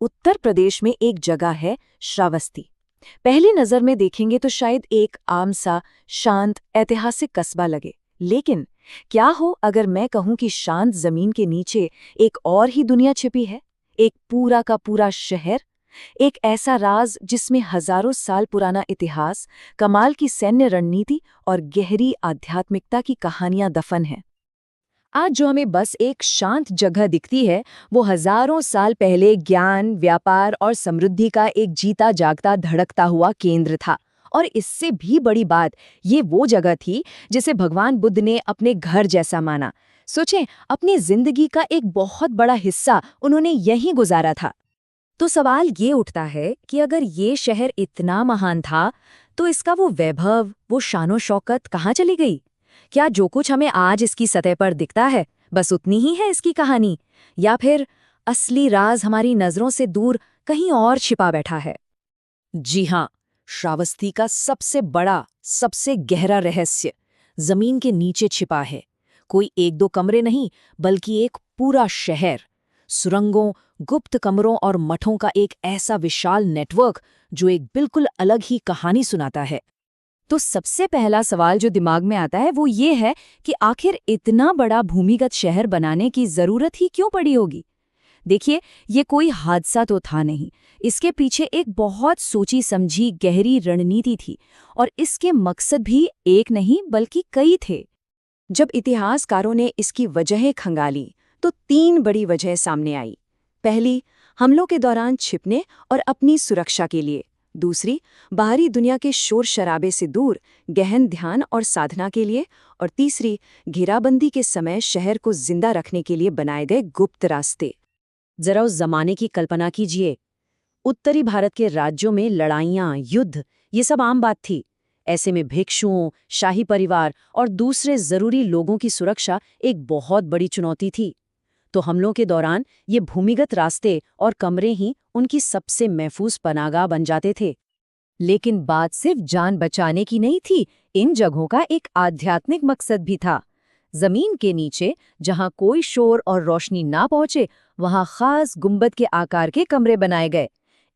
उत्तर प्रदेश में एक जगह है श्रावस्ती। पहली नजर में देखेंगे तो शायद एक आम सा शांत ऐतिहासिक कस्बा लगे, लेकिन क्या हो अगर मैं कहूं कि शांत जमीन के नीचे एक और ही दुनिया छिपी है। एक पूरा का पूरा शहर, एक ऐसा राज जिसमें हजारों साल पुराना इतिहास, कमाल की सैन्य रणनीति और गहरी आध्यात्मिकता की कहानियां दफन हैं। आज जो हमें बस एक शांत जगह दिखती है, वो हजारों साल पहले ज्ञान, व्यापार और समृद्धि का एक जीता जागता धड़कता हुआ केंद्र था। और इससे भी बड़ी बात, ये वो जगह थी जिसे भगवान बुद्ध ने अपने घर जैसा माना। सोचें, अपनी जिंदगी का एक बहुत बड़ा हिस्सा उन्होंने यहीं गुजारा था। तो सवाल ये उठता है कि अगर ये शहर इतना महान था, तो इसका वो वैभव, वो शानो शौकत कहाँ चली गई? क्या जो कुछ हमें आज इसकी सतह पर दिखता है, बस उतनी ही है इसकी कहानी, या फिर असली राज हमारी नजरों से दूर कहीं और छिपा बैठा है? जी हाँ, श्रावस्ती का सबसे बड़ा, सबसे गहरा रहस्य जमीन के नीचे छिपा है। कोई एक दो कमरे नहीं, बल्कि एक पूरा शहर, सुरंगों, गुप्त कमरों और मठों का एक ऐसा विशाल नेटवर्क जो एक बिल्कुल अलग ही कहानी सुनाता है। तो सबसे पहला सवाल जो दिमाग में आता है वो ये है कि आखिर इतना बड़ा भूमिगत शहर बनाने की जरूरत ही क्यों पड़ी होगी? देखिए, ये कोई हादसा तो था नहीं। इसके पीछे एक बहुत सोची समझी गहरी रणनीति थी, और इसके मकसद भी एक नहीं बल्कि कई थे। जब इतिहासकारों ने इसकी वजहें खंगाली, तो तीन बड़ी वजह सामने आई। पहली, हमलों के दौरान छिपने और अपनी सुरक्षा के लिए। दूसरी, बाहरी दुनिया के शोर शराबे से दूर गहन ध्यान और साधना के लिए। और तीसरी, घेराबंदी के समय शहर को जिंदा रखने के लिए बनाए गए गुप्त रास्ते। जरा उस जमाने की कल्पना कीजिए। उत्तरी भारत के राज्यों में लड़ाइयाँ, युद्ध, ये सब आम बात थी। ऐसे में भिक्षुओं, शाही परिवार और दूसरे जरूरी लोगों की सुरक्षा एक बहुत बड़ी चुनौती थी। तो हमलों के दौरान ये भूमिगत रास्ते और कमरे ही उनकी सबसे महफूज पनाहगाह बन जाते थे। लेकिन बात सिर्फ जान बचाने की नहीं थी, इन जगहों का एक आध्यात्मिक मकसद भी था। जमीन के नीचे, जहां कोई शोर और रोशनी ना पहुंचे, वहां खास गुंबद के आकार के कमरे बनाए गए।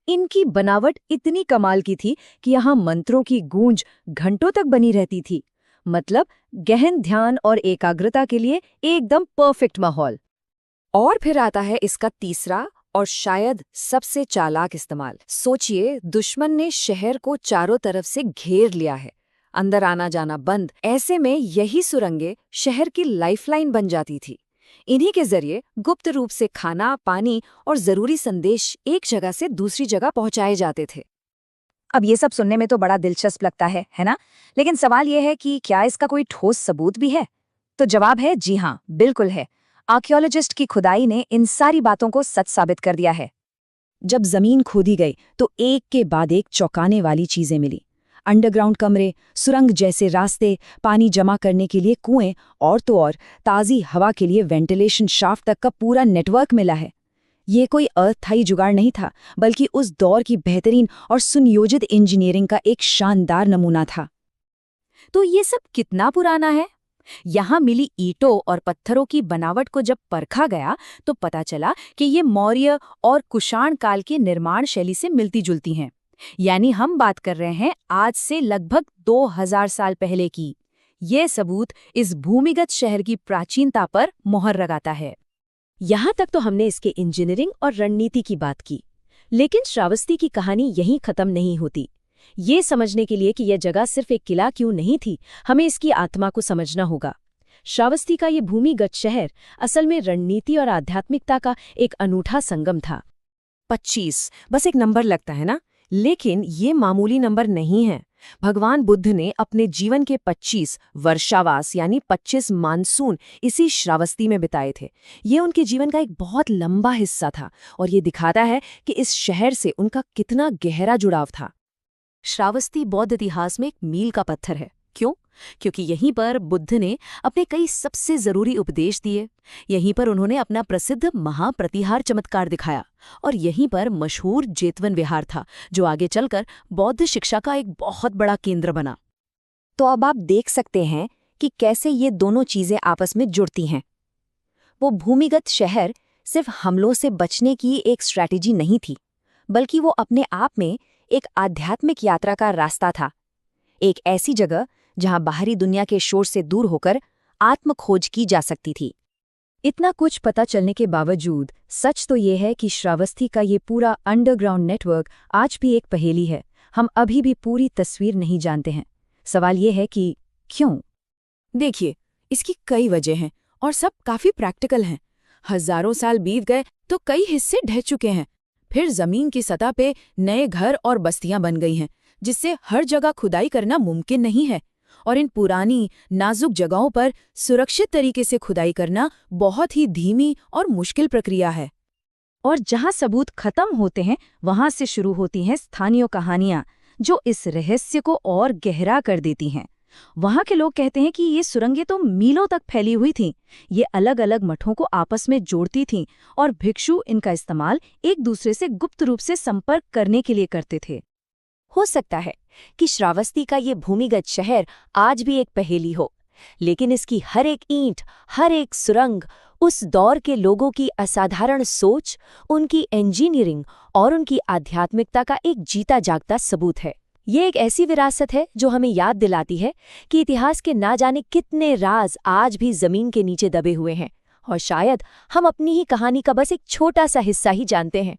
इनकी बनावट इतनी कमाल की थी कि यहाँ मंत्रों की गूंज घंटों तक बनी रहती थी। मतलब गहन ध्यान और एकाग्रता के लिए एकदम परफेक्ट माहौल। और फिर आता है इसका तीसरा और शायद सबसे चालाक इस्तेमाल। सोचिए, दुश्मन ने शहर को चारों तरफ से घेर लिया है, अंदर आना जाना बंद। ऐसे में यही सुरंगें शहर की लाइफलाइन बन जाती थी। इन्हीं के जरिए गुप्त रूप से खाना, पानी और जरूरी संदेश एक जगह से दूसरी जगह पहुंचाए जाते थे। अब ये सब सुनने में तो बड़ा दिलचस्प लगता है ना? लेकिन सवाल ये है कि क्या इसका कोई ठोस सबूत भी है? तो जवाब है जी हाँ, बिल्कुल है। आर्कियोलॉजिस्ट की खुदाई ने इन सारी बातों को सच साबित कर दिया है। जब जमीन खोदी गई तो एक के बाद एक चौंकाने वाली चीजें मिली। अंडरग्राउंड कमरे, सुरंग जैसे रास्ते, पानी जमा करने के लिए कुएं, और तो और ताज़ी हवा के लिए वेंटिलेशन शाफ्ट तक का पूरा नेटवर्क मिला है। ये कोई अस्थायी जुगाड़ नहीं था, बल्कि उस दौर की बेहतरीन और सुनियोजित इंजीनियरिंग का एक शानदार नमूना था। तो ये सब कितना पुराना है? यहाँ मिली ईंटों और पत्थरों की बनावट को जब परखा गया तो पता चला कि ये मौर्य और कुषाण काल की निर्माण शैली से मिलती जुलती हैं। यानी हम बात कर रहे हैं आज से लगभग 2000 साल पहले की। ये सबूत इस भूमिगत शहर की प्राचीनता पर मोहर लगाता है। यहाँ तक तो हमने इसके इंजीनियरिंग और रणनीति की बात की, लेकिन श्रावस्ती की कहानी यहीं खत्म नहीं होती। ये समझने के लिए कि यह जगह सिर्फ एक किला क्यों नहीं थी, हमें इसकी आत्मा को समझना होगा। श्रावस्ती का ये भूमिगत शहर असल में रणनीति और आध्यात्मिकता का एक अनूठा संगम था। 25 बस एक नंबर लगता है ना, लेकिन ये मामूली नंबर नहीं है। भगवान बुद्ध ने अपने जीवन के 25 वर्षावास यानी 25 मानसून इसी श्रावस्ती में बिताए थे। ये उनके जीवन का एक बहुत लंबा हिस्सा था, और ये दिखाता है कि इस शहर से उनका कितना गहरा जुड़ाव था। श्रावस्ती बौद्ध इतिहास में एक मील का पत्थर है। क्यों? क्योंकि यहीं पर बुद्ध ने अपने कई सबसे जरूरी उपदेश दिए। यहीं पर उन्होंने अपना प्रसिद्ध महाप्रतिहार चमत्कार दिखाया, और यहीं पर मशहूर जेतवन विहार था, जो आगे चलकर बौद्ध शिक्षा का एक बहुत बड़ा केंद्र बना। तो अब आप देख सकते हैं कि कैसे ये दोनों चीजें आपस में जुड़ती हैं। वो भूमिगत शहर सिर्फ हमलों से बचने की एक स्ट्रैटेजी नहीं थी, बल्कि वो अपने आप में एक आध्यात्मिक यात्रा का रास्ता था। एक ऐसी जगह जहां बाहरी दुनिया के शोर से दूर होकर आत्म खोज की जा सकती थी। इतना कुछ पता चलने के बावजूद सच तो ये है कि श्रावस्ती का ये पूरा अंडरग्राउंड नेटवर्क आज भी एक पहेली है। हम अभी भी पूरी तस्वीर नहीं जानते हैं। सवाल ये है कि क्यों? देखिए, इसकी कई वजह हैं और सब काफी प्रैक्टिकल हैं। हजारों साल बीत गए तो कई हिस्से ढह चुके हैं। फिर जमीन की सतह पे नए घर और बस्तियां बन गई हैं, जिससे हर जगह खुदाई करना मुमकिन नहीं है। और इन पुरानी नाजुक जगहों पर सुरक्षित तरीके से खुदाई करना बहुत ही धीमी और मुश्किल प्रक्रिया है। और जहां सबूत खत्म होते हैं वहां से शुरू होती हैं स्थानीय कहानियां, जो इस रहस्य को और गहरा कर देती हैं। वहां के लोग कहते हैं कि ये सुरंगें तो मीलों तक फैली हुई थीं। ये अलग अलग मठों को आपस में जोड़ती थीं और भिक्षु इनका इस्तेमाल एक दूसरे से गुप्त रूप से संपर्क करने के लिए करते थे। हो सकता है कि श्रावस्ती का ये भूमिगत शहर आज भी एक पहेली हो, लेकिन इसकी हर एक ईंट, हर एक सुरंग उस दौर के लोगों की असाधारण सोच, उनकी इंजीनियरिंग और उनकी आध्यात्मिकता का एक जीता जागता सबूत है। ये एक ऐसी विरासत है जो हमें याद दिलाती है कि इतिहास के ना जाने कितने राज आज भी जमीन के नीचे दबे हुए हैं, और शायद हम अपनी ही कहानी का बस एक छोटा सा हिस्सा ही जानते हैं।